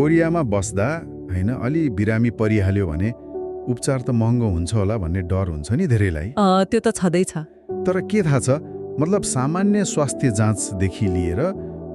कोरियामा बस्दा हैन अलि बिरामी परिहाल्यो भने उपचार त महँगो हुन्छ होला भन्ने डर हुन्छ नि धेरैलाई। त्यो त छँदैछ। तर के थाहा छ, मतलब सामान्य स्वास्थ्य जाँचदेखि लिएर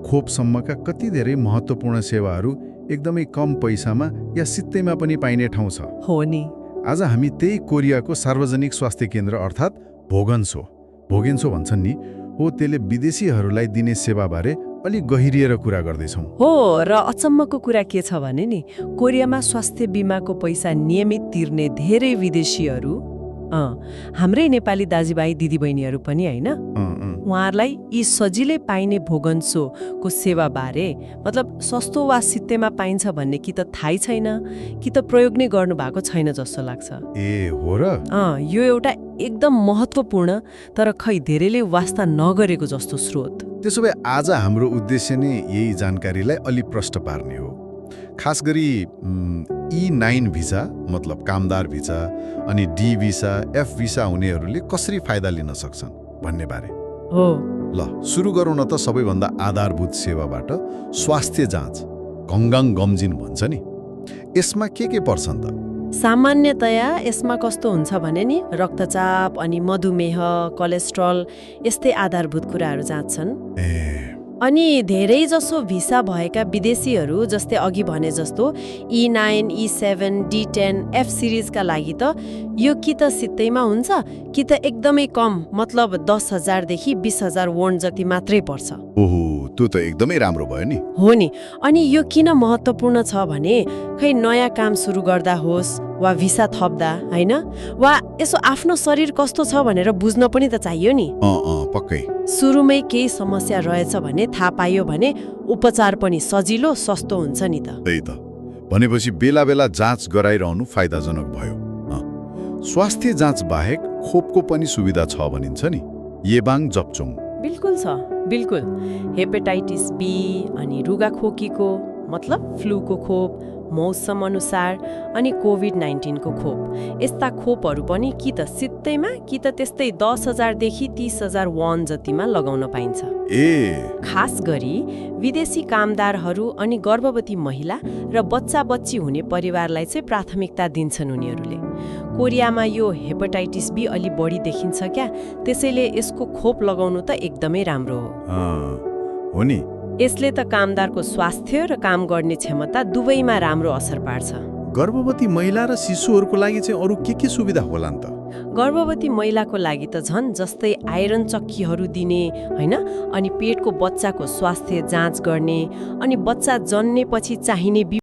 खोपसम्मका कति धेरै महत्त्वपूर्ण सेवाहरू एकदमै कम पैसामा या सित्तैमा पनि पाइने ठाउँ छ। हो नि। आज हामी त्यही कोरियाको सार्वजनिक स्वास्थ्य केन्द्र अर्थात् भोगेन्सो भन्छन् नि, हो त्यसले विदेशीहरूलाई दिने सेवाबारे अलि गहिरिएर कुरा गर्दैछौँ। हो, र अचम्मको कुरा के छ भने नि, कोरियामा स्वास्थ्य बिमाको पैसा नियमित तिर्ने धेरै विदेशीहरू हाम्रै नेपाली दाजुभाइ दिदीबहिनीहरू पनि होइन, उहाँहरूलाई यी सजिलै पाइने भोगन्सोको सेवाबारे मतलब सस्तो वा सित्तेमा पाइन्छ भन्ने कि त थाहै छैन कि त प्रयोग नै गर्नुभएको छैन जस्तो लाग्छ। ए हो र? यो एउटा एकदम महत्त्वपूर्ण तर खै धेरैले वास्ता नगरेको जस्तो स्रोत। त्यसो भए आज हाम्रो उद्देश्य नै यही जानकारीलाई अलि प्रष्ट पार्ने हो। खास गरी E9 भिसा मतलब कामदार भिसा अनि D भिसा, F भिसा हुनेहरूले कसरी फाइदा लिन सक्छन् भन्ने बारे। हो, ल सुरु गरौँ न त सबैभन्दा आधारभूत सेवाबाट, स्वास्थ्य जाँच गङ्गाङ गम्जिन भन्छ नि, यसमा के पर्छन् त? सामान्यतया यसमा कस्तो हुन्छ भने नि, रक्तचाप अनि मधुमेह, कोलेस्ट्रल यस्तै आधारभूत कुराहरू जाँच्छन्। अनि धेरै जसो भिसा भएका विदेशीहरू जस्तै अघि भने जस्तो E9, E7, D10, F सिरिजका लागि त यो कि त सित्तैमा हुन्छ कि त एकदमै कम मतलब 10,000 देखि 20,000 वोन जति मात्रै पर्छ। ओहो, त्यो त एकदमै राम्रो भयो नि। हो नि। अनि यो किन महत्त्वपूर्ण छ भने खै नयाँ काम सुरु गर्दा होस् वा भिसा थप्दा होइन, वा यसो आफ्नो शरीर कस्तो छ भनेर बुझ्न पनि त चाहियो नि। पक्कै। सुरुमै केही समस्या रहेछ भने थाहा पाइयो भने उपचार पनि सजिलो सस्तो हुन्छ नि त। त्यही त भनेपछि बेला बेला जाँच गराइरहनु फाइदाजनक भयो। स्वास्थ्य जाँच बाहेक खोपको पनि सुविधा छ भनिन्छ नि, येबाङ जप्चुङ। बिल्कुल छ, बिल्कुल। हेपेटाइटिस बी अनि रुगाखोकीको मतलब फ्लूको खोप, मौसम अनुसार अनि कोभिड-19 को खोप, यस्ता खोपहरू पनि कि त सित्तैमा कि त त्यस्तै 10,000 देखि 30,000 वोन जतिमा लगाउन पाइन्छ। खास गरी विदेशी कामदारहरू अनि गर्भवती महिला र बच्चा-बच्ची हुने परिवारलाई चाहिँ प्राथमिकता दिन्छन् उनीहरूले। कोरियामा यो हेपेटाइटिस बी अलि बढी देखिन्छ क्या, त्यसैले यसको खोप लगाउनु त एकदमै राम्रो हो नि। यसले त कामदारको स्वास्थ्य र काम गर्ने क्षमता दुवैमा राम्रो असर पार्छ। गर्भवती महिला र शिशुहरूको लागि चाहिँ अरू के सुविधा होला नि त? गर्भवती महिलाको लागि त झन् जस्तै आइरन चक्कीहरू दिने होइन, अनि पेटको बच्चाको स्वास्थ्य जाँच गर्ने अनि बच्चा जन्मेपछि चाहिने